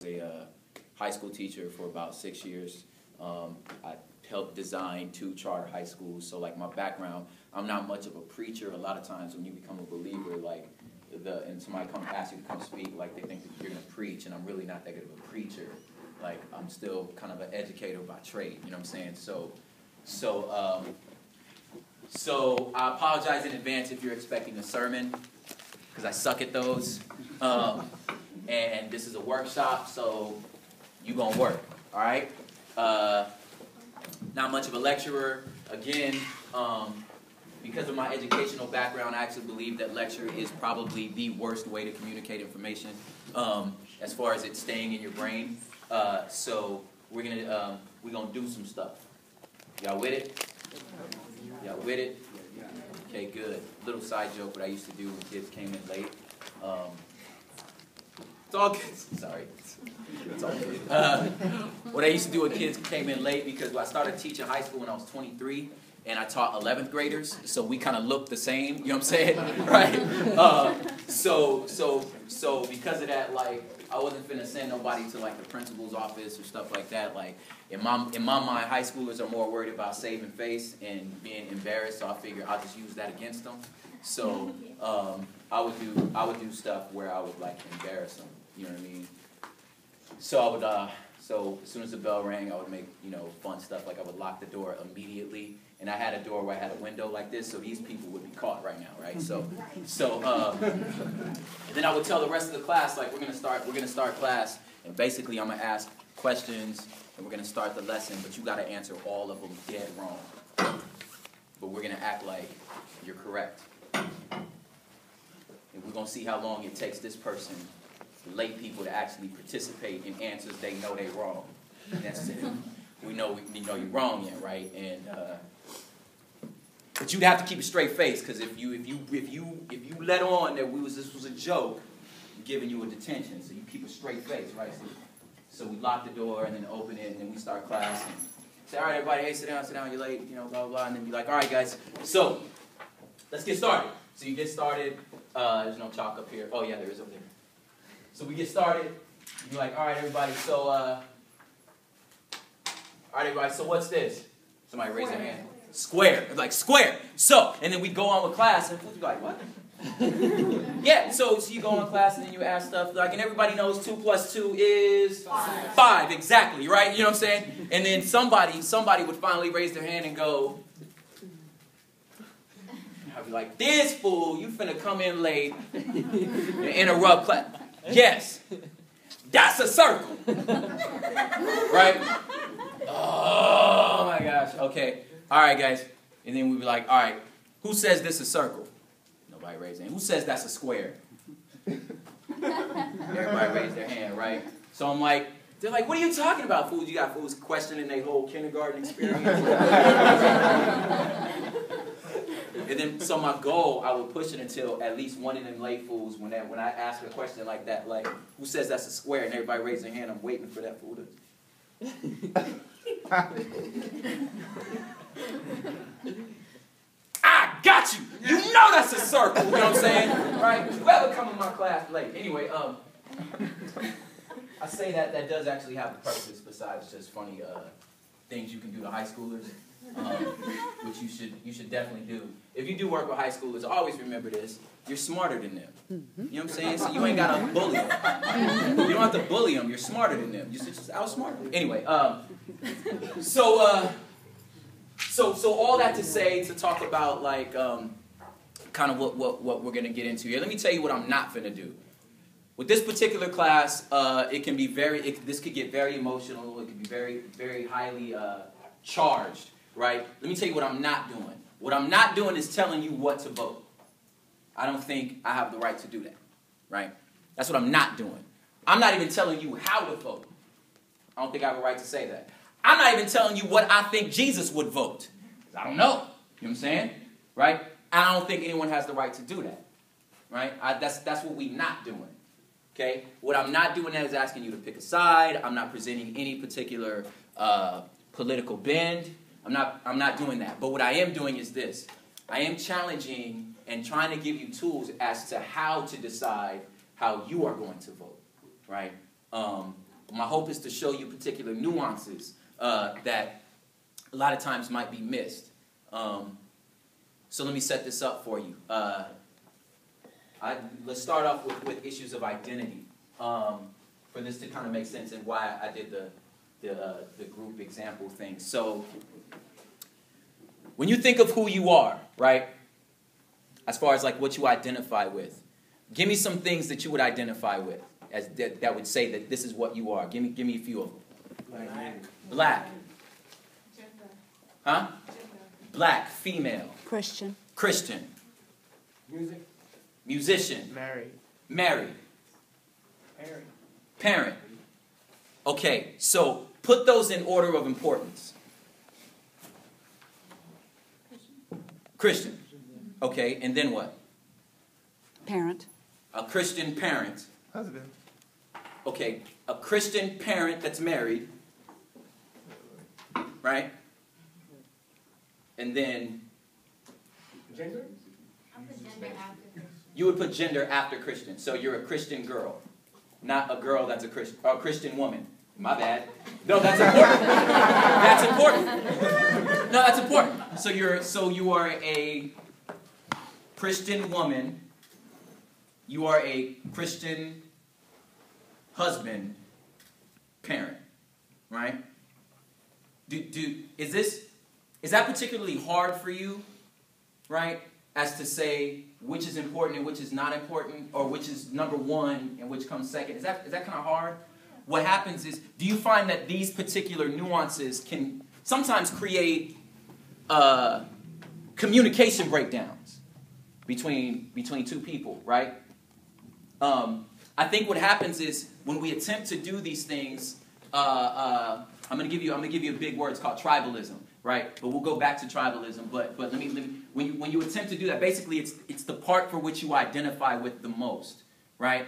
a high school teacher for about 6 years. I helped design 2 charter high schools, so like my background, I'm not much of a preacher. A lot of times when you become a believer, like and somebody comes ask you to come speak, like they think that you're gonna preach, and I'm really not that good of a preacher. Like I'm still kind of an educator by trade, you know what I'm saying? So I apologize in advance if you're expecting a sermon, because I suck at those. And this is a workshop, so you're going to work, all right? Not much of a lecturer. Again, because of my educational background, I actually believe that lecture is probably the worst way to communicate information as far as it staying in your brain. So we're gonna do some stuff. Y'all with it? Y'all with it? Okay, good. Little side joke, what I used to do when kids came in late. It's all good. Sorry. It's all good. What I used to do when kids came in late, because I started teaching high school when I was 23, and I taught 11th graders, so we kind of looked the same, you know what I'm saying? Right? So because of that, like, I wasn't finna send nobody to like the principal's office or stuff like that. Like in my mind, high schoolers are more worried about saving face and being embarrassed. So I figured I'll just use that against them. So I would do stuff where I would like embarrass them. You know what I mean? So I would so as soon as the bell rang, I would make fun stuff. Like I would lock the door immediately, and I had a door where I had a window like this, so these people would be caught right now, right? So and then I would tell the rest of the class, like we're gonna start class, and basically I'm gonna ask questions, and we're gonna start the lesson, but you gotta answer all of them dead wrong. But we're gonna act like you're correct, and we're gonna see how long it takes this person, late people, to actually participate in answers they know they wrong. And that's it. We know you're wrong yet, right? And but you'd have to keep a straight face, because if you let on that this was a joke, I'm giving you a detention. So you keep a straight face, right? So we lock the door and then open it, and then we start class and say, all right, everybody, hey, sit down, you're late, blah, blah, blah, and then be like, all right, guys, so let's get started. So you get started. There's no chalk up here. Oh yeah, there is over there. So we get started. You're like, all right, everybody. So so what's this? Somebody raise their hand. Square. It's like, square. So, and then we go on with class, and you're like, what? Yeah, so you go on class, and then you ask stuff, like, and everybody knows 2 + 2 is 5, exactly, right? You know what I'm saying? And then somebody would finally raise their hand and go, I'd be like, this fool, you finna come in late and interrupt class. Yes, that's a circle. Right? Oh my gosh. Okay. All right, guys. And then we'd be like, all right, who says this is a circle? Nobody raised their hand. Who says that's a square? Everybody raised their hand, right? So I'm like, they're like, what are you talking about, fools? You got fools questioning their whole kindergarten experience. And then, so my goal, I would push it until at least one of them late fools, when I ask a question like that, like, who says that's a square? And everybody raised their hand, I'm waiting for that fool to... I got you! You know that's a circle, you know what I'm saying? Right? Whoever come in my class late. Anyway, I say that does actually have a purpose besides just funny things you can do to high schoolers, which you should definitely do. If you do work with high schoolers, always remember this: you're smarter than them. You know what I'm saying? So you ain't gotta bully them. You don't have to bully them. You're smarter than them. You should just outsmart them. Anyway, so all that to say, to talk about like kind of what we're gonna get into here. Let me tell you what I'm not gonna do. With this particular class, it can be this could get very emotional. It could be very, very highly charged, right? Let me tell you what I'm not doing. What I'm not doing is telling you what to vote. I don't think I have the right to do that, right? That's what I'm not doing. I'm not even telling you how to vote. I don't think I have a right to say that. I'm not even telling you what I think Jesus would vote. I don't know. You know what I'm saying? Right? I don't think anyone has the right to do that. Right? That's what we're not doing. Okay? What I'm not doing is asking you to pick a side. I'm not presenting any particular political bend. I'm not doing that. But what I am doing is this. I am challenging and trying to give you tools as to how to decide how you are going to vote. Right? My hope is to show you particular nuances that a lot of times might be missed. So let me set this up for you. Let's start off with issues of identity for this to kind of make sense and why I did the group example thing. So when you think of who you are, right, as far as like what you identify with, give me some things that you would identify with as that would say that this is what you are. Give me a few of them. Black. Huh? Black, female. Christian. Christian. Music. Musician. Married. Married. Parent. Parent. Okay, so put those in order of importance. Christian. Okay, and then what? Parent. A Christian parent. Husband. Okay, a Christian parent that's married. Right? And then Gender? you would put gender after Christian. So you're a Christian girl, not a girl that's a Christian woman. My bad. No, that's important. That's important. No, that's important. So you are a Christian woman. You are a Christian husband, parent, right? Is that particularly hard for you, right? As to say which is important and which is not important, or which is number one and which comes second. Is that kind of hard? What happens is, do you find that these particular nuances can sometimes create communication breakdowns between two people, right? I think what happens is when we attempt to do these things, I'm going to give you a big word. It's called tribalism, right? But we'll go back to tribalism. But let me when you attempt to do that, basically it's the part for which you identify with the most, right?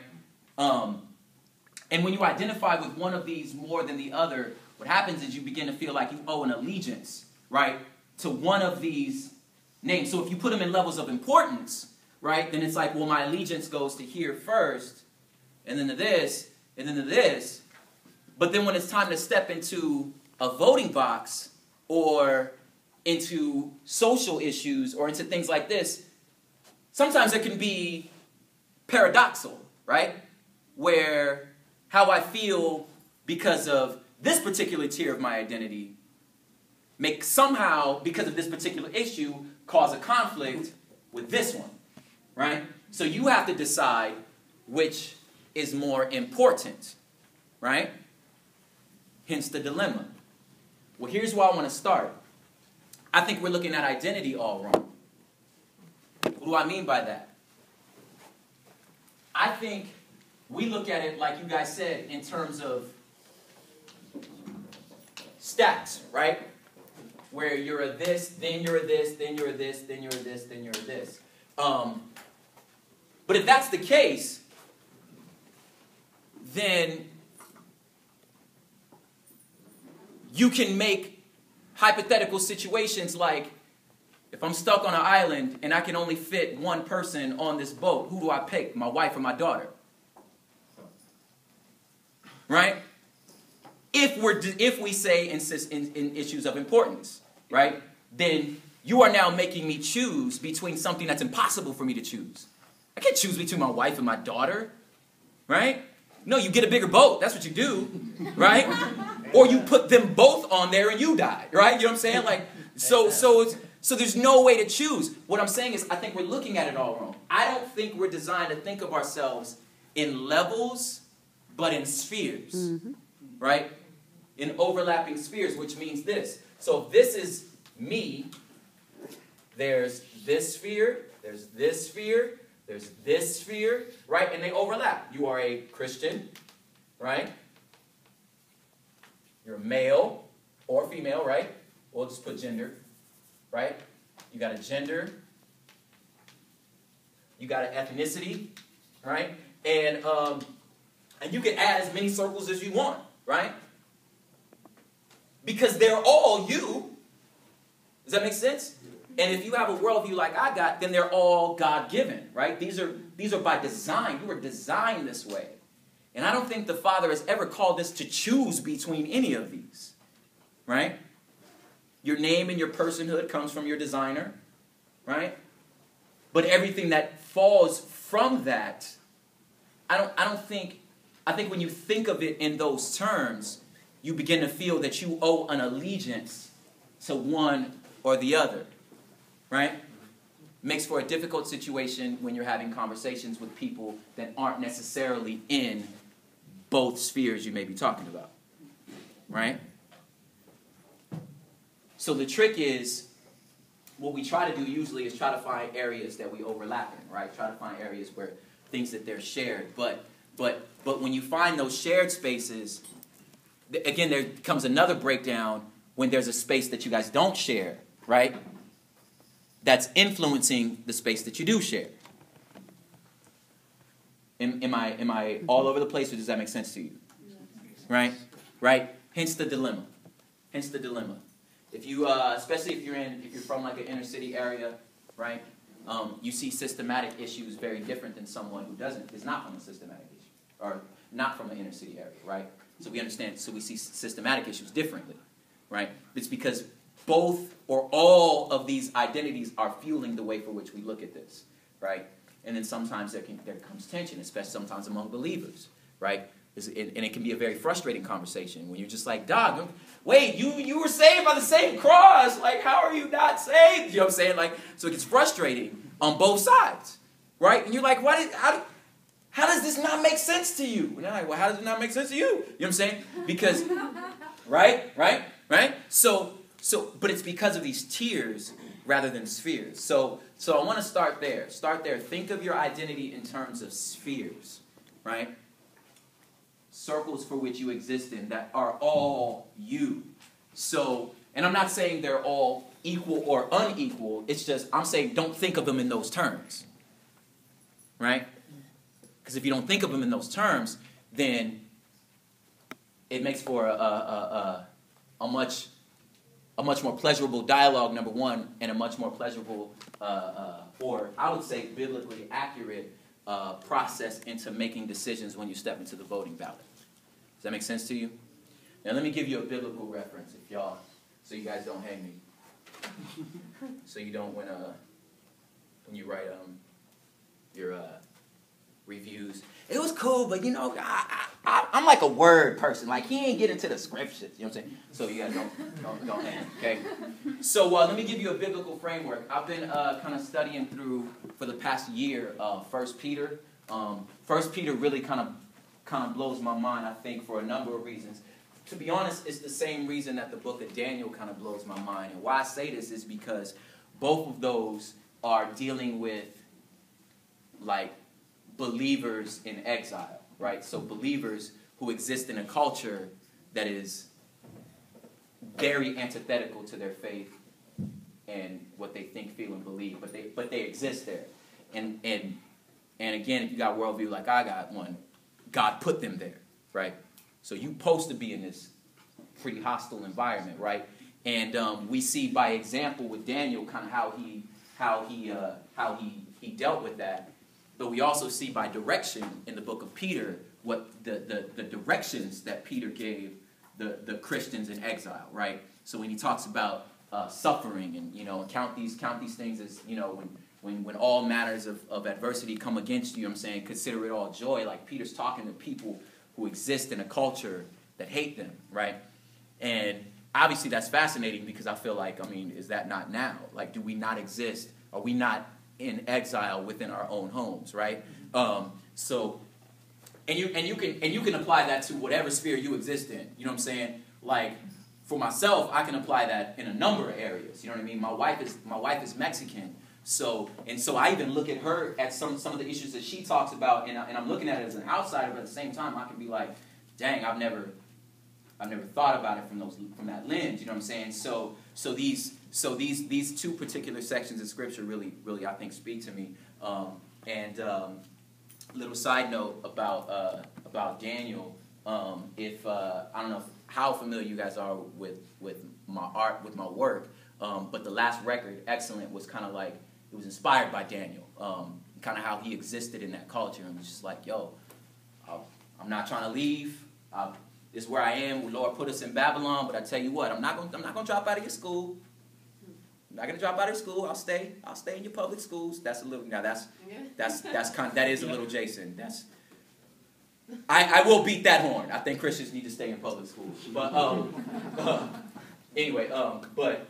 And when you identify with one of these more than the other, what happens is you begin to feel like you owe an allegiance, right, to one of these names. So if you put them in levels of importance, right, then it's like, well, my allegiance goes to here first, and then to this, and then to this. But then when it's time to step into a voting box or into social issues or into things like this, sometimes it can be paradoxical, right? Where how I feel because of this particular tier of my identity make somehow, because of this particular issue, cause a conflict with this one, right? So you have to decide which is more important, right? Hence the dilemma. Well, here's where I want to start. I think we're looking at identity all wrong. What do I mean by that? I think we look at it, like you guys said, in terms of stats, right? Where you're a this, then you're a this, then you're a this, then you're a this, then you're a this. But if that's the case, then you can make hypothetical situations like, if I'm stuck on an island and I can only fit one person on this boat, who do I pick, my wife or my daughter? Right? If we say insist in issues of importance, right? Then you are now making me choose between something that's impossible for me to choose. I can't choose between my wife and my daughter, right? No, you get a bigger boat. That's what you do, right? Or you put them both on there and you die, right? You know what I'm saying? Like, so there's no way to choose. What I'm saying is I think we're looking at it all wrong. I don't think we're designed to think of ourselves in levels, but in spheres, right? In overlapping spheres, which means this. So if this is me, there's this sphere, there's this sphere, there's this sphere, right? And they overlap. You are a Christian, right? You're male or female, right? We'll just put gender, right? You got a gender. You got an ethnicity, right? And you can add as many circles as you want, right? Because they're all you. Does that make sense? And if you have a worldview like I got, then they're all God-given, right? These are by design. You were designed this way. And I don't think the Father has ever called us to choose between any of these, right? Your name and your personhood comes from your designer, right? But everything that falls from that, I think when you think of it in those terms, you begin to feel that you owe an allegiance to one or the other, right? Makes for a difficult situation when you're having conversations with people that aren't necessarily in both spheres you may be talking about, right? So the trick is, what we try to do usually is try to find areas that we overlap in, right? Try to find areas where things that they're shared. But when you find those shared spaces, again, there comes another breakdown when there's a space that you guys don't share, right? That's influencing the space that you do share. Am I all over the place, or does that make sense to you? Right? Right? Hence the dilemma. Hence the dilemma. If you, especially if you're from like an inner city area, right? You see systematic issues very different than someone who is not from a systematic issue, or not from an inner city area, right? So we understand. So we see systematic issues differently, right? It's because both or all of these identities are fueling the way for which we look at this, right? And then sometimes there comes tension, especially sometimes among believers, right? And it can be a very frustrating conversation when you're just like, dog, wait, you were saved by the same cross. Like, how are you not saved? You know what I'm saying? Like, so it gets frustrating on both sides, right? And you're like, how does this not make sense to you? And I'm like, well, how does it not make sense to you? You know what I'm saying? Because, right? So, but it's because of these tiers rather than spheres. So I want to start there. Think of your identity in terms of spheres, right? Circles for which you exist in that are all you. So, and I'm not saying they're all equal or unequal. It's just, I'm saying don't think of them in those terms, right? Because if you don't think of them in those terms, then it makes for a much more pleasurable dialogue, number one, and a much more pleasurable, or I would say biblically accurate process into making decisions when you step into the voting ballot. Does that make sense to you? Now let me give you a biblical reference, so you guys don't hang me. So you don't when you write your reviews. It was cool, but I'm like a word person. Like, he ain't get into the scriptures. You know what I'm saying? So you guys don't hang, okay? So let me give you a biblical framework. I've been kind of studying through, for the past year, 1 Peter. 1 Peter really kind of blows my mind, I think, for a number of reasons. To be honest, it's the same reason that the book of Daniel kind of blows my mind. And why I say this is because both of those are dealing with, like, believers in exile, right? So believers who exist in a culture that is very antithetical to their faith and what they think, feel, and believe, but they exist there. And again, if you got a worldview like I got one, God put them there, right? So you're supposed to be in this pretty hostile environment, right? And we see by example with Daniel kind of how he dealt with that. But we also see by direction in the book of Peter what the directions that Peter gave the Christians in exile, right? So when he talks about suffering and count these things as when all matters of adversity come against you, I'm saying consider it all joy. Like, Peter's talking to people who exist in a culture that hate them, right? And obviously that's fascinating because I feel like, is that not now? Like, do we not exist? Are we not in exile within our own homes, right? So, and you can apply that to whatever sphere you exist in. You know what I'm saying? Like, for myself, I can apply that in a number of areas. You know what I mean? My wife is Mexican, so I even look at her at some of the issues that she talks about, and I'm looking at it as an outsider, but at the same time, I can be like, dang, I've never thought about it from that lens. You know what I'm saying? So these two particular sections of Scripture really I think speak to me. Little side note about Daniel. If I don't know how familiar you guys are with my art, with my work, but the last record, Excellent, was kind of like, it was inspired by Daniel. Kind of how he existed in that culture, and was just like, yo, I'm not trying to leave. This is where I am. The Lord put us in Babylon, but I tell you what, I'm not gonna drop out of your school. I'm not gonna drop out of school. I'll stay in your public schools. That's a little that is a little Jason. I will beat that horn. I think Christians need to stay in public schools. But anyway, but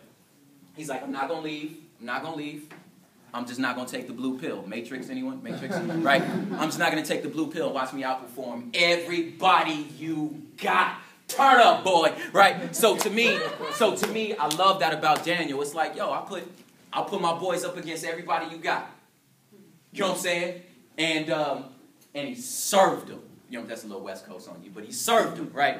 he's like, I'm not gonna leave. I'm not gonna leave. I'm just not gonna take the blue pill. Matrix, anyone? Matrix, right? I'm just not gonna take the blue pill and watch me outperform everybody you got. Turn up, boy, right? So to me, I love that about Daniel. It's like, yo, I'll put my boys up against everybody you got. You know what I'm saying? And he served them. You know, that's a little West Coast on you, but he served them, right?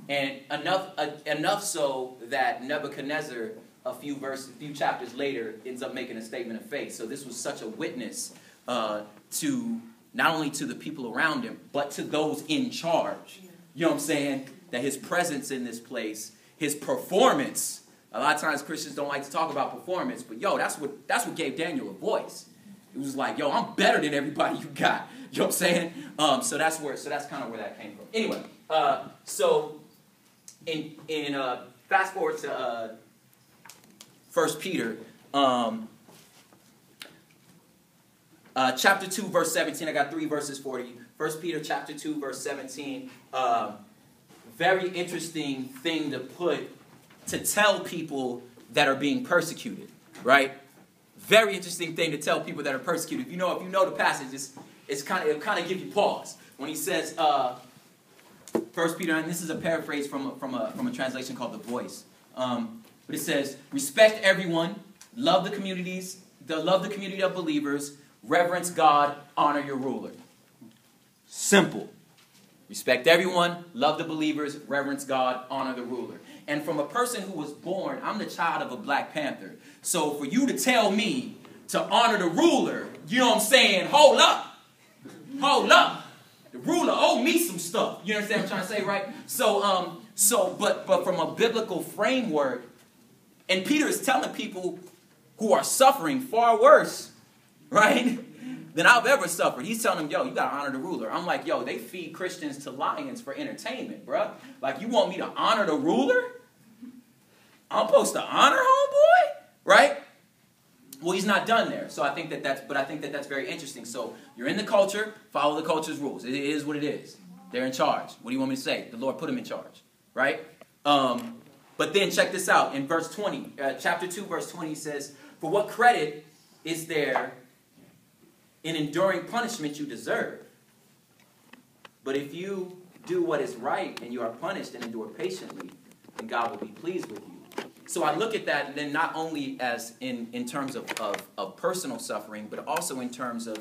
And enough so that Nebuchadnezzar, a few chapters later, ends up making a statement of faith. So this was such a witness to not only to the people around him, but to those in charge. You know what I'm saying? That his presence in this place, his performance. A lot of times Christians don't like to talk about performance, but yo, that's what gave Daniel a voice. It was like, yo, I'm better than everybody you got. You know what I'm saying? So that's kind of where that came from. Anyway, so in fast forward to 1 Peter, chapter 2, verse 17. I got 3 verses for you. 1 Peter chapter 2, verse 17. Very interesting thing to tell people that are being persecuted, right? Very interesting thing to tell people that are persecuted. If you know the passage, it'll kind of give you pause when he says, 1 Peter, and this is a paraphrase from a translation called The Voice. But it says, respect everyone, love the community of believers, reverence God, honor your ruler. Simple. Respect everyone, love the believers, reverence God, honor the ruler. And from a person who was born, I'm the child of a Black Panther. So for you to tell me to honor the ruler, you know what I'm saying? Hold up. The ruler owed me some stuff. You understand what I'm trying to say, right? But from a biblical framework, and Peter is telling people who are suffering far worse, right, than I've ever suffered. He's telling them, yo, you got to honor the ruler. I'm like, yo, they feed Christians to lions for entertainment, bruh. Like, you want me to honor the ruler? I'm supposed to honor homeboy? Right? Well, he's not done there. So I think that's very interesting. So you're in the culture, follow the culture's rules. It is what it is. They're in charge. What do you want me to say? The Lord put them in charge, right? But then check this out. In verse 20, chapter 2, verse 20 says, for what credit is there in enduring punishment you deserve? But if you do what is right and you are punished and endure patiently, then God will be pleased with you. So I look at that, and then not only as in terms of personal suffering, but also in terms of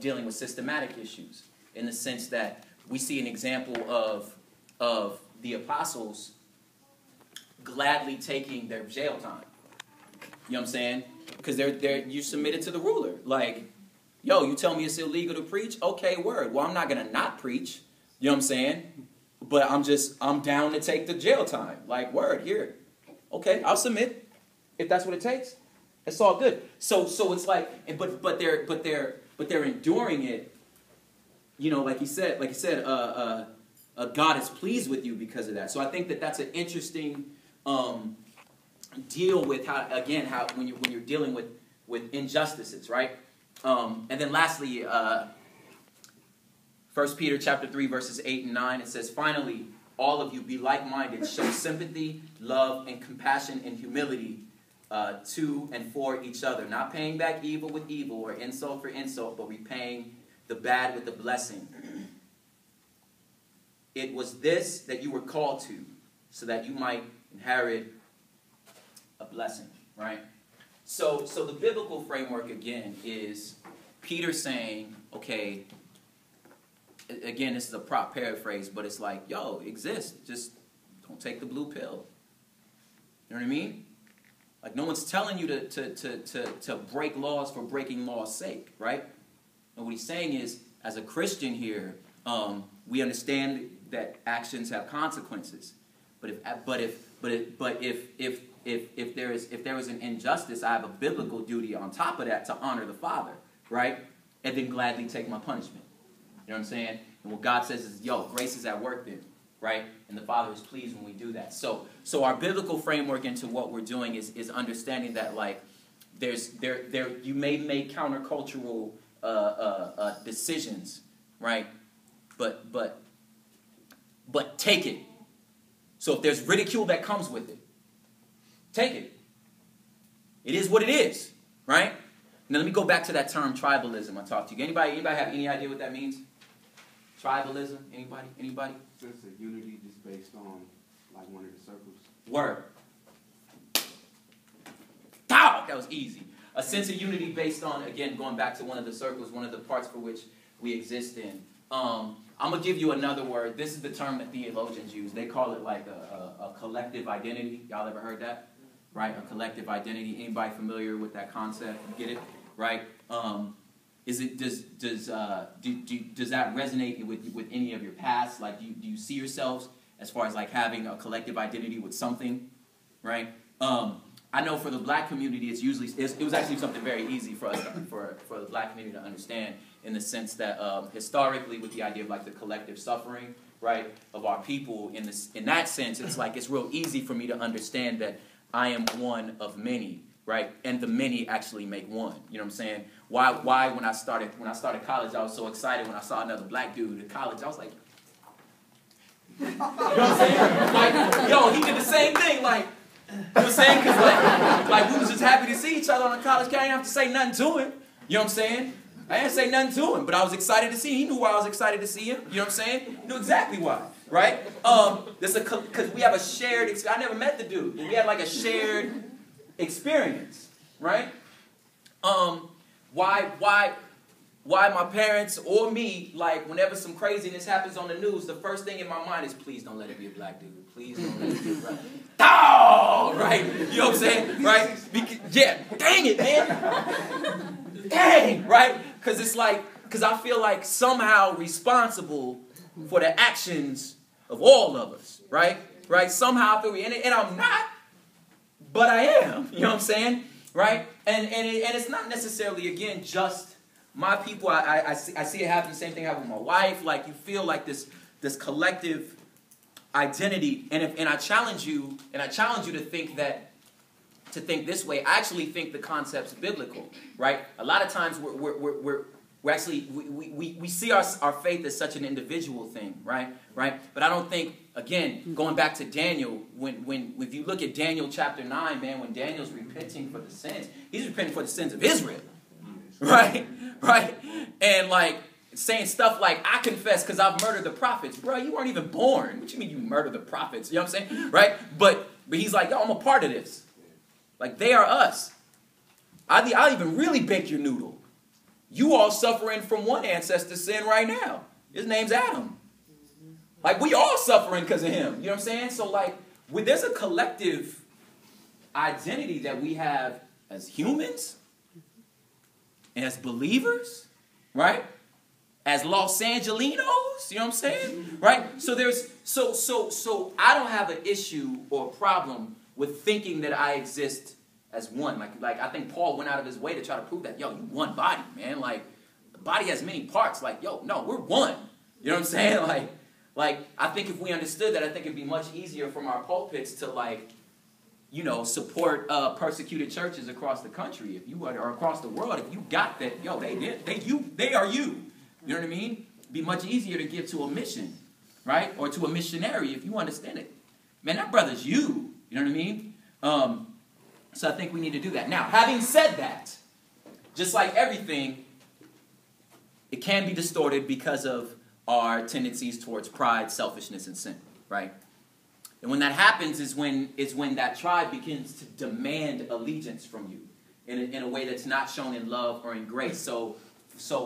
dealing with systematic issues, in the sense that we see an example of the apostles gladly taking their jail time. You know what I'm saying? Because you submitted to the ruler. Like, yo, you tell me it's illegal to preach? Okay, word. Well, I'm not going to not preach. You know what I'm saying? But I'm down to take the jail time. Like, word, here. Okay, I'll submit if that's what it takes. It's all good. So it's like, but they're enduring it. You know, like he said, God is pleased with you because of that. So I think that's an interesting deal with how when you're dealing with injustices, right? And then lastly, 1 Peter chapter 3, verses 8 and 9, it says, finally, all of you be like-minded, show sympathy, love, and compassion and humility to and for each other, not paying back evil with evil or insult for insult, but repaying the bad with the blessing. It was this that you were called to, so that you might inherit a blessing, right? So the biblical framework, again, is Peter saying, okay, again, this is a prop paraphrase, but it's like, yo, exist. Just don't take the blue pill. You know what I mean? Like, no one's telling you to break laws for breaking law's sake, right? And what he's saying is, as a Christian here, we understand that actions have consequences. But if there is an injustice, I have a biblical duty on top of that to honor the Father, right? And then gladly take my punishment. You know what I'm saying? And what God says is, yo, grace is at work then, right? And the Father is pleased when we do that. So our biblical framework into what we're doing is understanding that, like, you may make countercultural decisions, right? But take it. So if there's ridicule that comes with it, take it. It is what it is, right? Now let me go back to that term tribalism I talked to you. Anybody have any idea what that means? Tribalism? Anybody? Sense of unity just based on like one of the circles. Word. Pow! That was easy. A sense of unity based on, again, going back to one of the circles, one of the parts for which we exist in. I'm going to give you another word. This is the term that theologians use. They call it like a collective identity. Y'all ever heard that? Right? A collective identity. Anybody familiar with that concept? You get it? Right? Does that resonate with any of your past? Like, do you see yourselves as far as like having a collective identity with something? Right? I know for the black community, it was actually something very easy for us, for the black community to understand, in the sense that historically, with the idea of like the collective suffering, right, of our people, in that sense, it's real easy for me to understand that I am one of many, right, and the many actually make one. You know what I'm saying? Why when I started college, I was so excited when I saw another black dude in college. I was like, you know what I'm saying? Like, yo, he did the same thing, like. You know what I'm saying? Because like we was just happy to see each other on the college. I didn't have to say nothing to him. You know what I'm saying? I didn't say nothing to him, but I was excited to see him. He knew why I was excited to see him. You know what I'm saying? He knew exactly why, right? Because we have a shared. I never met the dude, but we had like a shared experience, right? Why my parents or me, like, whenever some craziness happens on the news, the first thing in my mind is, please don't let it be a black dude. Please don't let it be a black dude. Oh, right? You know what I'm saying? Right? Yeah. Dang it, man. Dang, right? Because I feel like somehow responsible for the actions of all of us, right? Right? Somehow I feel, and I'm not, but I am. You know what I'm saying? Right? And it's not necessarily, again, just my people. I see it happen, the same thing happen with my wife. Like, you feel like this collective identity, and I challenge you to think this way. I actually think the concept's biblical, right? A lot of times we see our faith as such an individual thing, right? But I don't think, again, going back to Daniel, if you look at Daniel chapter 9, man, when Daniel's repenting for the sins, he's repenting for the sins of Israel, right? And like saying stuff like, I confess because I've murdered the prophets. Bro, you weren't even born. What you mean you murdered the prophets? You know what I'm saying? Right? But he's like, yo, I'm a part of this. Like, they are us. I'll even really bake your noodle. You all suffering from one ancestor's sin right now. His name's Adam. Like, we all suffering because of him. You know what I'm saying? So, like, there's a collective identity that we have as humans and as believers, right? As Los Angelinos, you know what I'm saying? Right? So so I don't have an issue or a problem with thinking that I exist as one. Like I think Paul went out of his way to try to prove that, yo, you one body, man. Like, the body has many parts. Like, yo, no, we're one. You know what I'm saying? Like I think if we understood that, I think it'd be much easier from our pulpits to, like, you know, support persecuted churches across the country, if you are, or across the world. If you got that, yo, they are you. You know what I mean? It'd be much easier to give to a mission, right? Or to a missionary, if you understand it. Man, that brother's you. You know what I mean? So I think we need to do that. Now, having said that, just like everything, it can be distorted because of our tendencies towards pride, selfishness, and sin, right? And when that happens is when that tribe begins to demand allegiance from you in a way that's not shown in love or in grace. So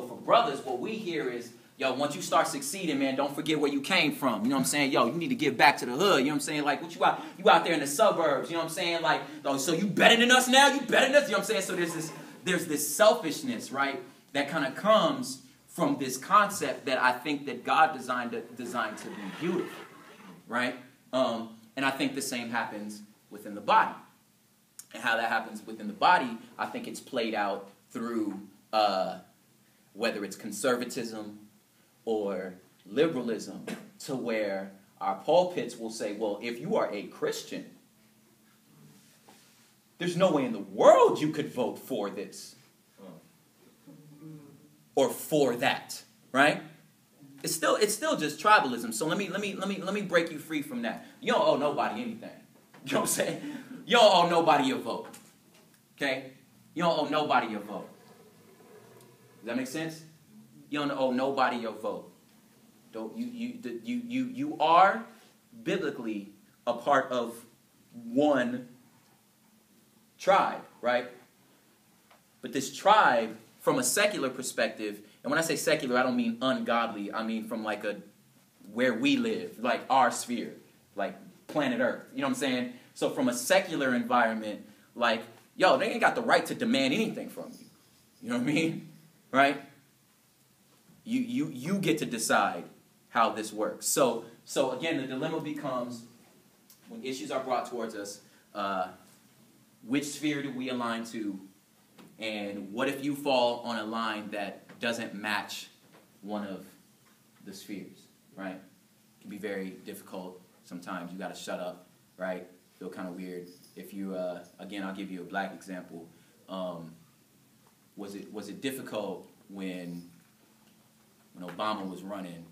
for brothers, what we hear is, yo, once you start succeeding, man, don't forget where you came from. You know what I'm saying? Yo, you need to give back to the hood. You know what I'm saying? Like, what you out there in the suburbs. You know what I'm saying? Like, oh, so you better than us now? You better than us? You know what I'm saying? So there's this selfishness, right, that kind of comes from this concept that I think that God designed to be beautiful, right? And I think the same happens within the body. And how that happens within the body, I think it's played out through whether it's conservatism or liberalism to where our pulpits will say, well, if you are a Christian, there's no way in the world you could vote for this or for that, right? It's still just tribalism. So let me break you free from that. You don't owe nobody anything. You know what I'm saying? You don't owe nobody your vote. Okay? You don't owe nobody your vote. Does that make sense? You don't owe nobody your vote. You are biblically a part of one tribe, right? But this tribe, from a secular perspective, and when I say secular, I don't mean ungodly. I mean from like where we live, like our sphere, like planet Earth. You know what I'm saying? So from a secular environment, like, yo, they ain't got the right to demand anything from you. You know what I mean? Right? You get to decide how this works. So again, the dilemma becomes, when issues are brought towards us, which sphere do we align to? And what if you fall on a line that doesn't match one of the spheres, right? It can be very difficult sometimes. You got to shut up, right? Feel kind of weird. If you, again, I'll give you a black example. Was it difficult when Obama was running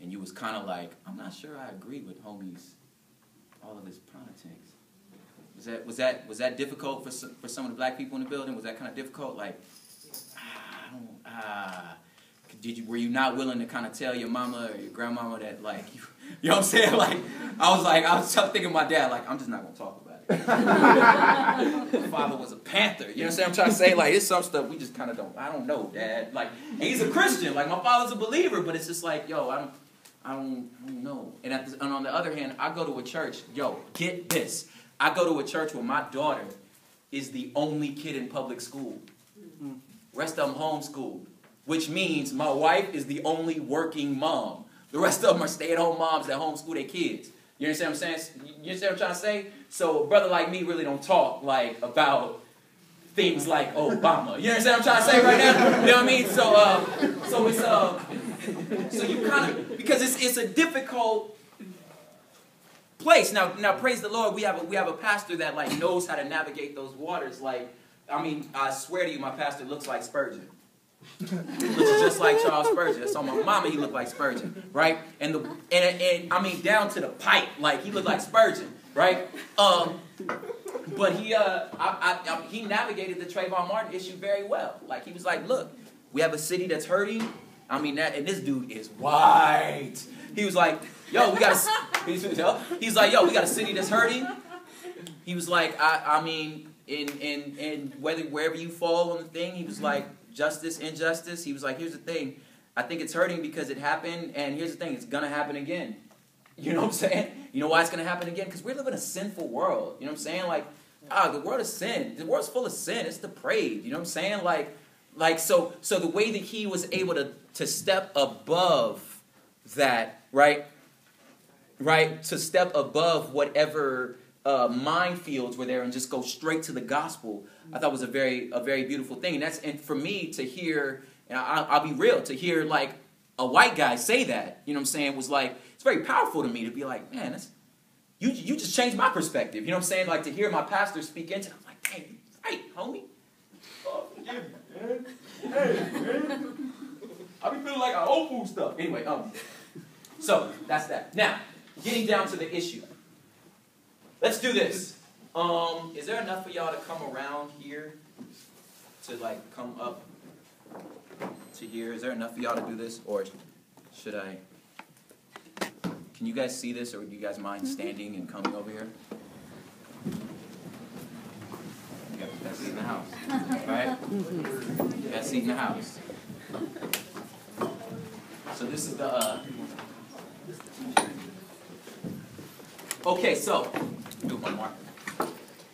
and you was kind of like, I'm not sure I agree with homie's all of his politics? Was that difficult for some of the black people in the building? Was that kind of difficult? Like, were you not willing to kind of tell your mama or your grandmama that, like, you know what I'm saying? Like, I was thinking to my dad, like, I'm just not gonna talk about it. My father was a Panther. You know what I'm saying? I'm trying to say, like, it's some stuff we just kind of I don't know, Dad. Like, and he's a Christian. Like, my father's a believer, but it's just like, yo, I don't know. And on the other hand, I go to a church. Yo, get this. I go to a church where my daughter is the only kid in public school. Rest of them homeschooled, which means my wife is the only working mom. The rest of them are stay-at-home moms that homeschool their kids. You understand what I'm saying? You understand what I'm trying to say? So a brother like me really don't talk like about things like Obama. You understand what I'm trying to say right now? You know what I mean? So it's so you kind of, because it's a difficult place. Now praise the Lord, we have a pastor that like knows how to navigate those waters. Like, I mean, I swear to you, my pastor looks like Spurgeon. Looks just like Charles Spurgeon. So my mama, he looked like Spurgeon, right? And I mean down to the pipe, like he looked like Spurgeon, right? But he navigated the Trayvon Martin issue very well. Like he was like, look, we have a city that's hurting. I mean and this dude is white. He was like, yo, we got a city that's hurting. He was like, I mean, in wherever you fall on the thing, he was like, justice, injustice. He was like, here's the thing. I think it's hurting because it happened, and here's the thing, it's going to happen again. You know what I'm saying? You know why it's going to happen again? Because we live in a sinful world. You know what I'm saying? Like, the world is sin. The world's full of sin. It's depraved. You know what I'm saying? Like so the way that he was able to step above that, right? To step above whatever minefields were there and just go straight to the gospel, I thought was a very beautiful thing. And for me to hear, and I'll be real, to hear like a white guy say that, you know what I'm saying, was like, it's very powerful to me to be like, man, you just changed my perspective. You know what I'm saying? Like to hear my pastor speak into it, I'm like, dang, right, homie. Oh, forgive me, man. Hey, man. I be feeling like I owe food stuff. Anyway, so that's that. Now, getting down to the issue. Let's do this. Is there enough for y'all to come around here to like come up to here? Is there enough for y'all to do this, or should I? Can you guys see this, or do you guys mind standing and coming over here? You got the best seat in the house, right? Best seat in the house. So this is the. Okay, so do one more.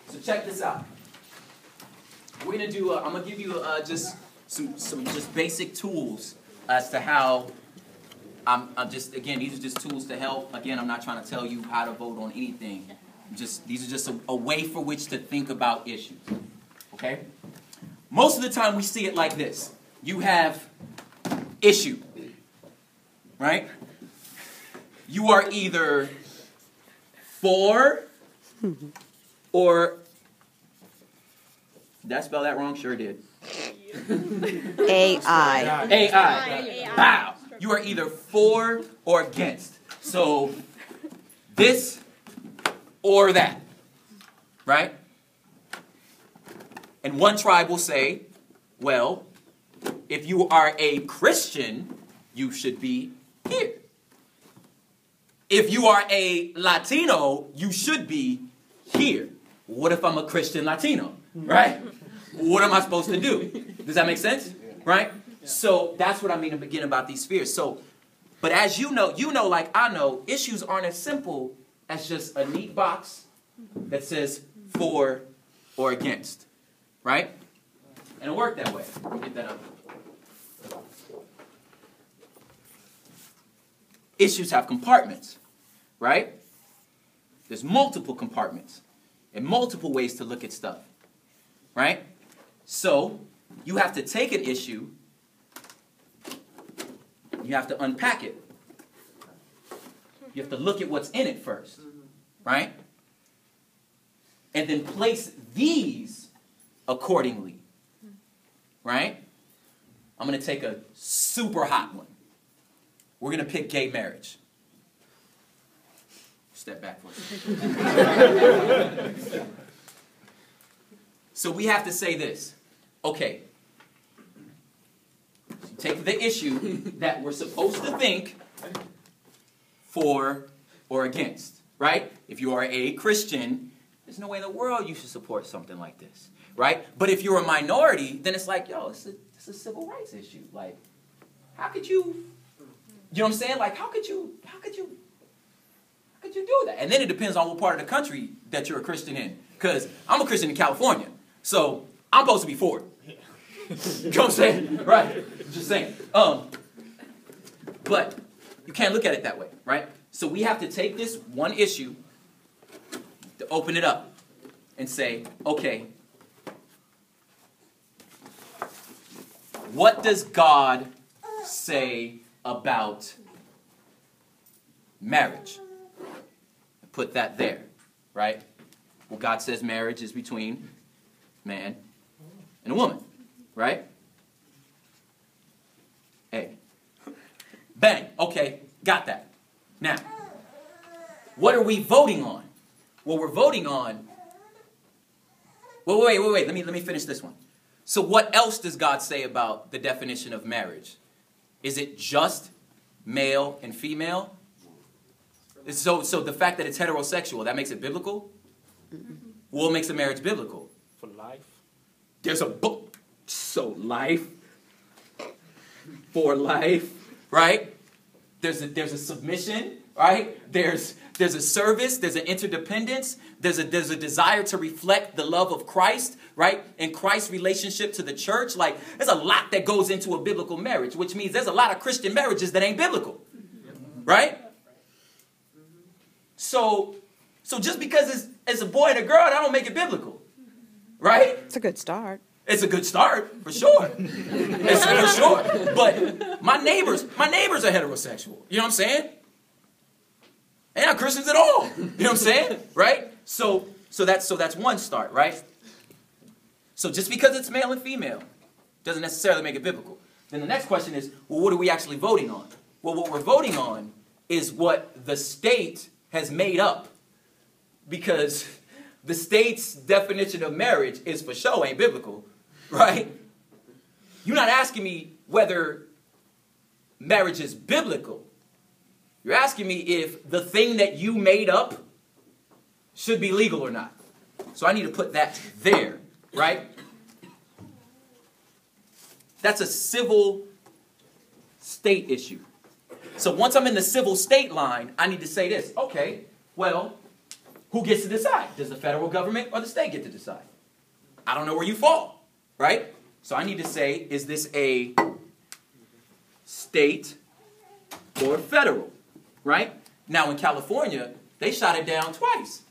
So check this out. We're gonna do. I'm gonna give you just some just basic tools as to how. I'm just, again, these are just tools to help. Again, I'm not trying to tell you how to vote on anything. These are just a way for which to think about issues. Okay? Most of the time we see it like this. You have issue. right? You are either for or... Did I spell that wrong? Sure did. AI. AI. Wow. You are either for or against. So, this or that. Right? And one tribe will say, well, if you are a Christian, you should be here. If you are a Latino, you should be here. What if I'm a Christian Latino? Right? What am I supposed to do? Does that make sense? Right? So that's what I mean again about these spheres. So, but as you know like I know, issues aren't as simple as just a neat box that says for or against. Right? And it worked that way. Let me get that up. Issues have compartments. Right? There's multiple compartments and multiple ways to look at stuff. Right? So, you have to take an issue, you have to unpack it. You have to look at what's in it first. Right? And then place these accordingly. Right? I'm going to take a super hot one. We're going to pick gay marriage. Step back for a second. So we have to say this. Okay. Take the issue that we're supposed to think for or against. Right? If you are a Christian, there's no way in the world you should support something like this. Right? But if you're a minority, then it's like, yo, it's a civil rights issue. Like, how could you know what I'm saying? Like, how could you do that? And then it depends on what part of the country that you're a Christian in. Because I'm a Christian in California. So I'm supposed to be for it. You know what I'm saying? Right. Just saying. But you can't look at it that way, right? So we have to take this one issue, to open it up, and say, okay, what does God say about marriage? Put that there, right? Well, God says marriage is between man and a woman, right? Hey. Bang. Okay, got that. Now, what are we voting on? Well, we're voting on... Well, wait. Let me finish this one. So what else does God say about the definition of marriage? Is it just male and female? So the fact that it's heterosexual, that makes it biblical? What makes a marriage biblical? For life. There's a book. So life. For life. Right? There's a submission. Right? There's a service. There's an interdependence. There's a desire to reflect the love of Christ. Right? And Christ's relationship to the church. Like, there's a lot that goes into a biblical marriage. Which means there's a lot of Christian marriages that ain't biblical. Right? So just because it's a boy and a girl, that don't make it biblical. Right? It's a good start. It's a good start, for sure. It's for sure. But my neighbors are heterosexual. You know what I'm saying? They're not Christians at all. You know what I'm saying? Right? So that's one start, right? So just because it's male and female doesn't necessarily make it biblical. Then the next question is, well, what are we actually voting on? Well, what we're voting on is what the state has made up, because the state's definition of marriage is for sure ain't biblical, right? You're not asking me whether marriage is biblical. You're asking me if the thing that you made up should be legal or not. So I need to put that there, right? That's a civil state issue. So once I'm in the civil state line, I need to say this. Okay, well, who gets to decide? Does the federal government or the state get to decide? I don't know where you fall, right? So I need to say, is this a state or federal, right? Now in California, they shot it down twice.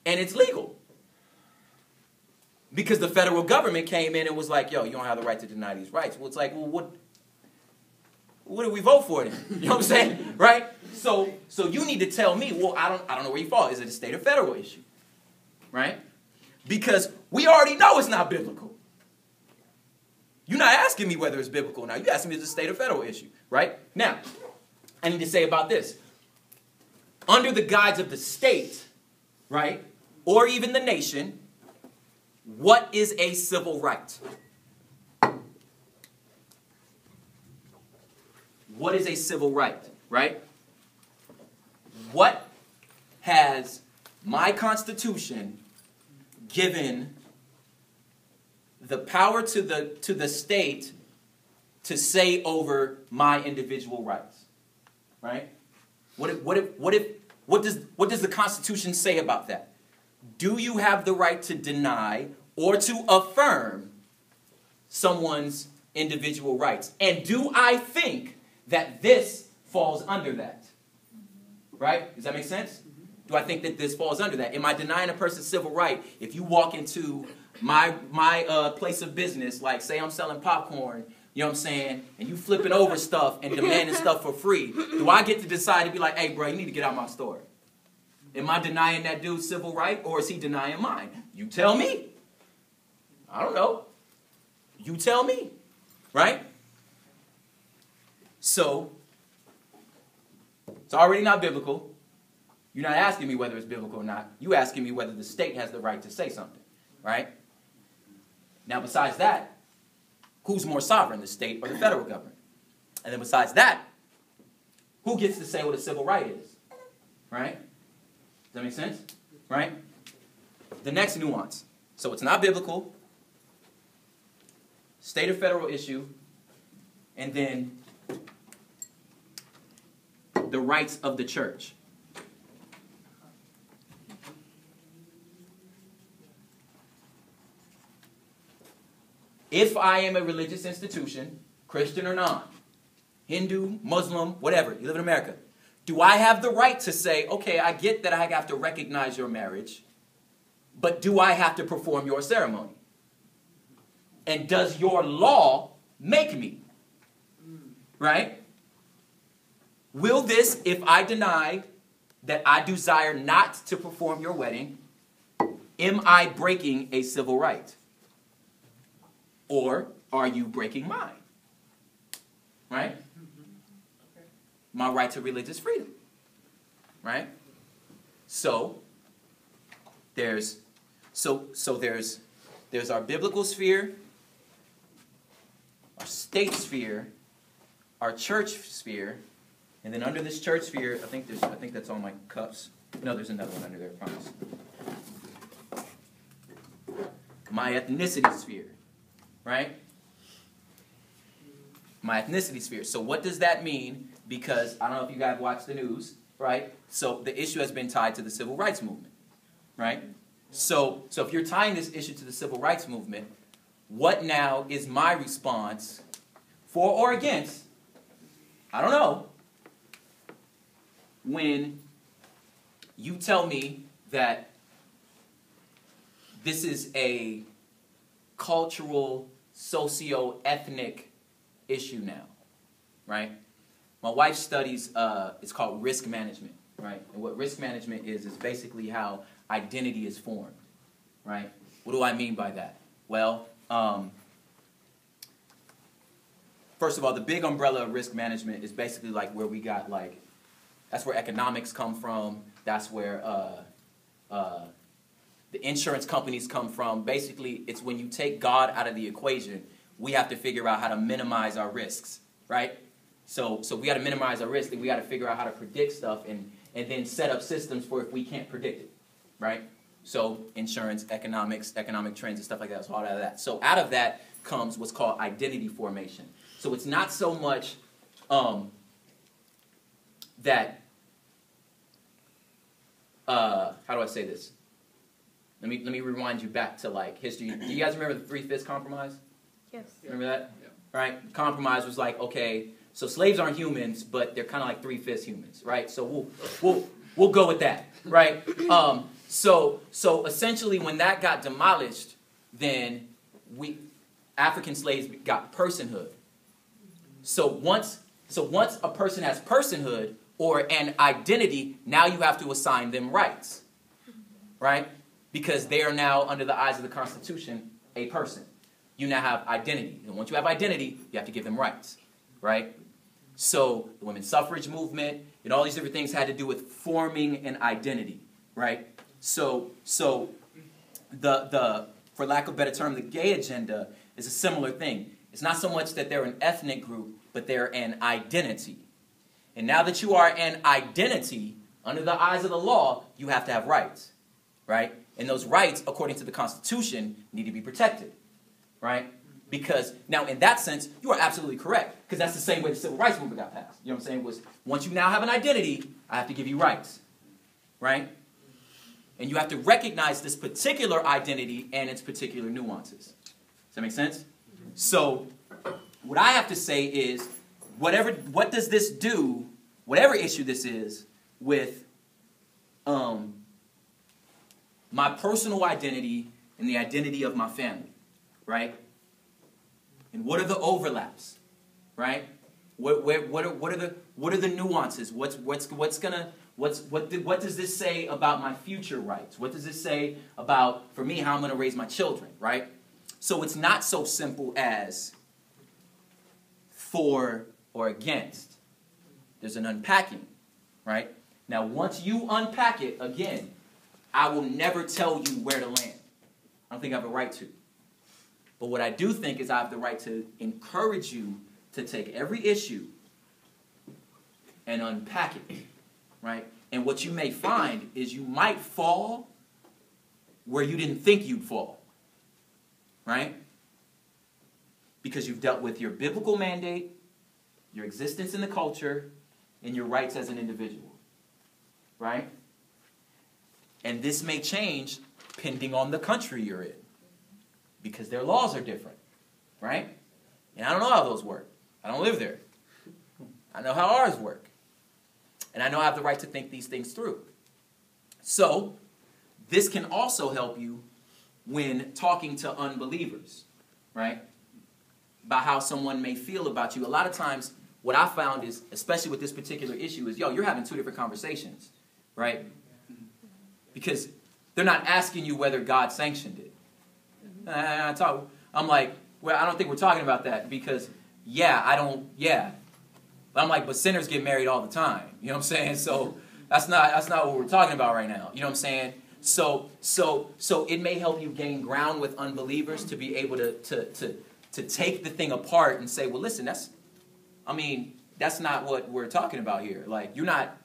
And it's legal. Because the federal government came in and was like, yo, you don't have the right to deny these rights. Well, it's like, well, what do we vote for then? You know what I'm saying? Right? So you need to tell me, well, I don't know where you fall. Is it a state or federal issue? Right? Because we already know it's not biblical. You're not asking me whether it's biblical or not. You're asking me if it's a state or federal issue. Right? Now, I need to say about this. Under the guise of the state, right, or even the nation, what is a civil right? What is a civil right, right? What has my Constitution given the power to the state to say over my individual rights, right? What does the Constitution say about that? Do you have the right to deny or to affirm someone's individual rights? And do I think that this falls under that? Right? Does that make sense? Do I think that this falls under that? Am I denying a person's civil right if you walk into my place of business, like say I'm selling popcorn, you know what I'm saying, and you flipping over stuff and demanding stuff for free? Do I get to decide to be like, hey, bro, you need to get out my store? Am I denying that dude's civil right, or is he denying mine? You tell me. I don't know. You tell me. Right? So, it's already not biblical. You're not asking me whether it's biblical or not. You're asking me whether the state has the right to say something. Right? Now, besides that, who's more sovereign, the state or the federal government? And then besides that, who gets to say what a civil right is? Right? Does that make sense? Right? The next nuance. So it's not biblical, state or federal issue, and then the rights of the church. If I am a religious institution, Christian or not, Hindu, Muslim, whatever, you live in America, do I have the right to say, okay, I get that I have to recognize your marriage, but do I have to perform your ceremony? And does your law make me? Right? Will this, if I deny that I desire not to perform your wedding, am I breaking a civil right? Or are you breaking mine? Right? My right to religious freedom. Right? So there's our biblical sphere, our state sphere, our church sphere, and then under this church sphere, I think that's all my cups. No, there's another one under there, I promise. My ethnicity sphere. Right? My ethnicity sphere. So what does that mean? Because I don't know if you guys watch the news, right? So the issue has been tied to the civil rights movement, right? So if you're tying this issue to the civil rights movement, what now is my response for or against? I don't know. When you tell me that this is a cultural, socio-ethnic issue now, right? My wife studies, it's called risk management, right? And what risk management is basically how identity is formed, right? What do I mean by that? Well, first of all, the big umbrella of risk management is basically like where we got like, that's where economics come from, that's where the insurance companies come from. Basically, it's when you take God out of the equation, we have to figure out how to minimize our risks, right? So we got to minimize our risk, and we got to figure out how to predict stuff and then set up systems for if we can't predict it, right? So insurance, economics, economic trends, and stuff like that. So all out of that. So out of that comes what's called identity formation. So it's not so much that, how do I say this? Let me rewind you back to like history. Do you guys remember the Three-Fifths Compromise? Yes. Remember that? Yeah. Right? Compromise was like, okay, so slaves aren't humans, but they're kind of like 3/5 humans, right? So we'll go with that, right? So essentially, when that got demolished, then African slaves got personhood. So once So once a person has personhood or an identity, now you have to assign them rights, right? Because they are now, under the eyes of the Constitution, a person. You now have identity. And once you have identity, you have to give them rights, right? So the women's suffrage movement and all these different things had to do with forming an identity, right? So the for lack of a better term, the gay agenda is a similar thing. It's not so much that they're an ethnic group, but they're an identity. And now that you are an identity, under the eyes of the law, you have to have rights, right? And those rights, according to the Constitution, need to be protected, right? Because, now in that sense, you are absolutely correct, because that's the same way the Civil Rights Movement got passed. You know what I'm saying? Was once you now have an identity, I have to give you rights, right? And you have to recognize this particular identity and its particular nuances. Does that make sense? So, what I have to say is, what does this do, whatever issue this is, with my personal identity and the identity of my family, right? And what are the overlaps, right? What are the nuances? What does this say about my future rights? What does this say about, for me, how I'm going to raise my children, right? So it's not so simple as for or against. There's an unpacking, right? Now, once you unpack it, again, I will never tell you where to land. I don't think I have a right to. But what I do think is I have the right to encourage you to take every issue and unpack it, right? And what you may find is you might fall where you didn't think you'd fall, right? Because you've dealt with your biblical mandate, your existence in the culture, and your rights as an individual, right? And this may change depending on the country you're in, because their laws are different, right? And I don't know how those work. I don't live there. I know how ours work. And I know I have the right to think these things through. So, this can also help you when talking to unbelievers, right? About how someone may feel about you. A lot of times, what I found is, especially with this particular issue, is, you're having two different conversations, right? Because they're not asking you whether God sanctioned it. I'm like, well, I don't think we're talking about that, because, But I'm like, but sinners get married all the time. You know what I'm saying? So that's not what we're talking about right now. You know what I'm saying? So it may help you gain ground with unbelievers to be able to take the thing apart and say, well, listen, that's not what we're talking about here. Like, you're not.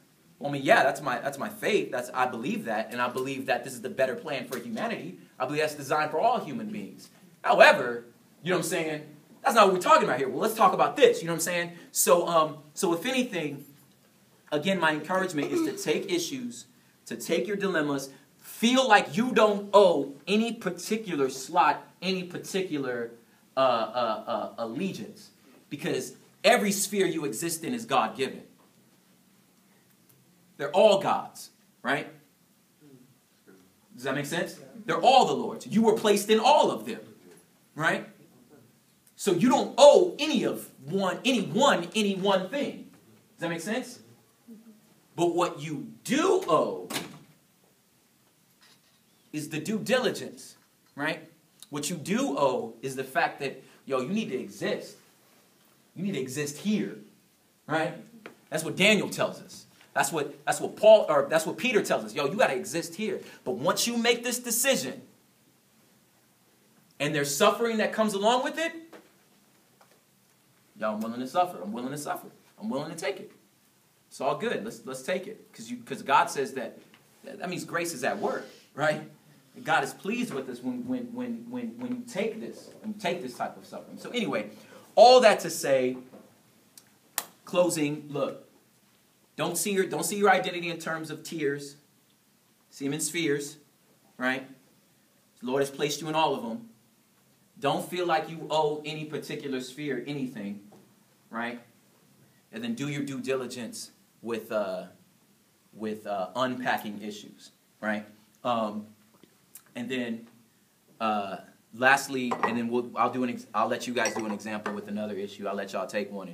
That's my faith. I believe that, and I believe that this is the better plan for humanity. I believe that's designed for all human beings. However, you know what I'm saying? That's not what we're talking about here. Well, let's talk about this. You know what I'm saying? So if anything, again, my encouragement is to take issues, to take your dilemmas, feel like you don't owe any particular slot, any particular allegiance, because every sphere you exist in is God-given. They're all God's, right? Does that make sense? They're all the Lord's. You were placed in all of them, right? So you don't owe any one thing. Does that make sense? But what you do owe is the due diligence, right? What you do owe is the fact that, you need to exist. You need to exist here, right? That's what Daniel tells us. That's what Peter tells us. You got to exist here. But once you make this decision, and there's suffering that comes along with it, I'm willing to suffer. I'm willing to suffer. I'm willing to take it. It's all good. Let's take it, because God says that means grace is at work, right? God is pleased with us when you take this type of suffering. So anyway, all that to say, closing. Look. Don't see your identity in terms of tiers. See them in spheres, right? The Lord has placed you in all of them. Don't feel like you owe any particular sphere anything, right? And then do your due diligence with unpacking issues, right? And then lastly, and then I'll let you guys do an example with another issue. I'll let y'all take one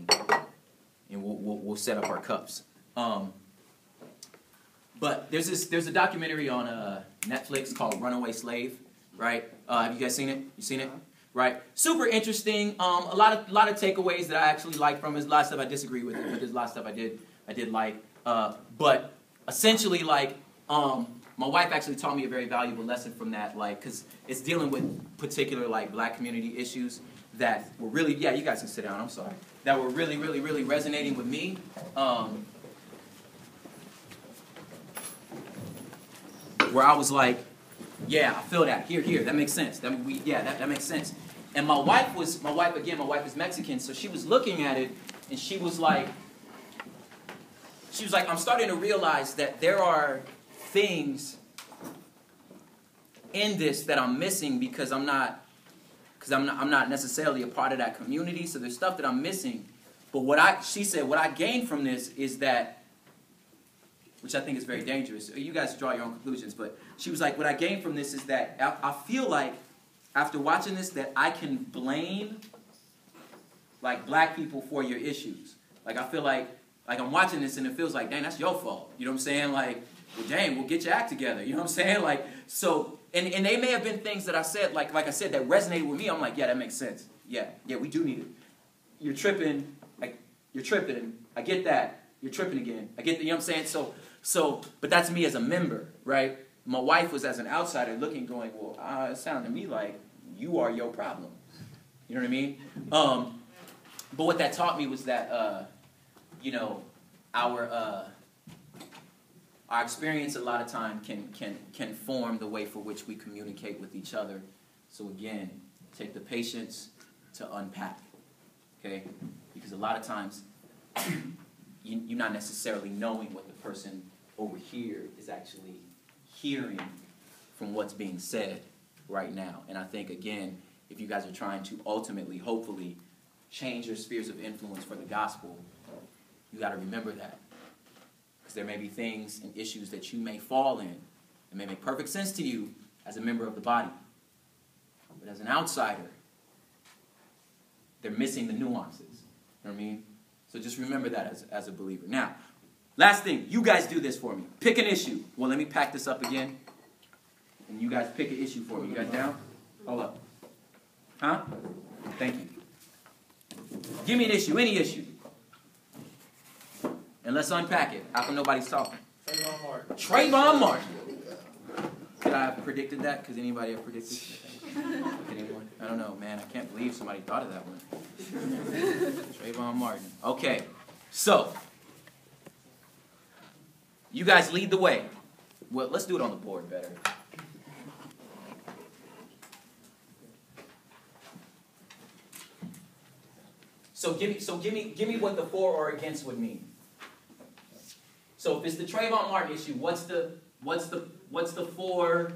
and we'll set up our cups. But there's a documentary on Netflix called Runaway Slave, right? Have you guys seen it? You seen it? Right? Super interesting. A lot of takeaways that I actually like from it. There's a lot of stuff I disagree with it, but there's a lot of stuff I did like. But essentially, like, my wife actually taught me a very valuable lesson from that, like, because it's dealing with particular, like, black community issues that were really, yeah, you guys can sit down, I'm sorry, that were really, really, really resonating with me. Where I was like, yeah, I feel that. Here, that makes sense. That makes sense. And my wife is Mexican, so she was looking at it, and she was like, I'm starting to realize that there are things in this that I'm missing because I'm not necessarily a part of that community. So there's stuff that I'm missing. But she said, what I gained from this is that, which I think is very dangerous. You guys draw your own conclusions. But she was like, what I gained from this is that I feel like after watching this that I can blame like black people for your issues. Like I feel like I'm watching this and it feels like, dang, that's your fault. You know what I'm saying? Like, well, dang, we'll get your act together. You know what I'm saying? Like, so, and they may have been things that I said, like I said, that resonated with me. I'm like, yeah, that makes sense. Yeah, we do need it. You're tripping. I get that. You're tripping again. I get that. You know what I'm saying? So, but that's me as a member, right? My wife was as an outsider looking, going, well, it sounded to me like you are your problem. You know what I mean? But what that taught me was that, our experience a lot of time can form the way for which we communicate with each other. So again, take the patience to unpack, okay? Because a lot of times, you're not necessarily knowing what the person over here is actually hearing from what's being said right now. And I think, again, if you guys are trying to ultimately, hopefully, change your spheres of influence for the gospel, you got to remember that. Because there may be things and issues that you may fall in that may make perfect sense to you as a member of the body. But as an outsider, they're missing the nuances. You know what I mean? So just remember that as a believer. Now, last thing, you guys do this for me. Pick an issue. Well, let me pack this up again. And you guys pick an issue for me. You guys down? Hold up. Huh? Thank you. Give me an issue, any issue. And let's unpack it. How come nobody's talking? Trayvon Martin. Trayvon Martin. Could I have predicted that? Could anybody have predicted that? Anyone? I don't know, man. I can't believe somebody thought of that one. Trayvon Martin. Okay. So, you guys lead the way. Well, let's do it on the board better. So give me what the for or against would mean. So if it's the Trayvon Martin issue, what's the for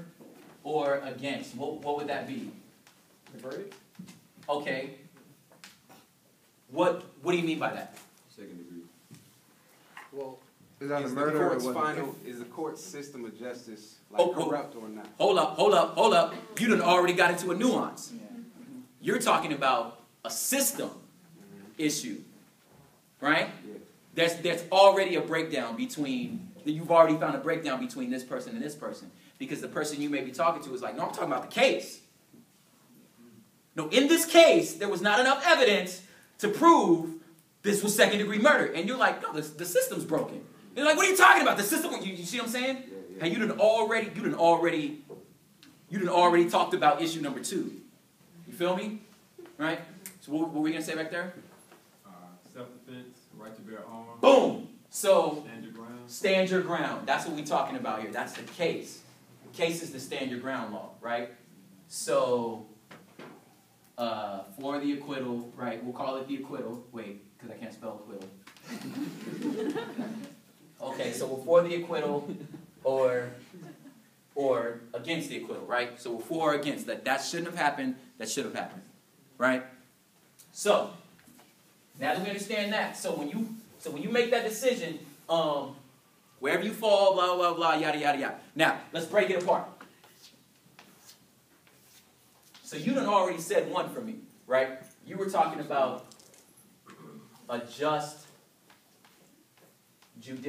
or against? What would that be? The verdict? Okay. What do you mean by that? Second degree. Well, Is that a the murder or court's what? is the court's system of justice corrupt or not? Hold up. You done already got into a nuance. You're talking about a system issue, right? Yeah. There's already a breakdown between, you've already found a breakdown between this person and this person. Because the person you may be talking to is like, no, I'm talking about the case. No, in this case, there was not enough evidence to prove this was second-degree murder. And you're like, no, the system's broken. They're like, what are you talking about? The system, you see what I'm saying? Yeah. And you done already talked about issue number 2. You feel me? Right? So what were we going to say back there? Self-defense, right to bear arms. Boom! So, Stand your ground. stand your ground. That's what we're talking about here. That's the case. The case is the stand your ground law, right? So, for the acquittal, right? We'll call it the acquittal. Wait, because I can't spell acquittal. Okay, so we're for the acquittal or against the acquittal, right? So we're for or against that shouldn't have happened, that should have happened, right? So, now that we understand that, so when you make that decision, wherever you fall, blah, blah, blah, yada, yada, yada. Now, let's break it apart. So you done already said one for me, right? You were talking about a just judicial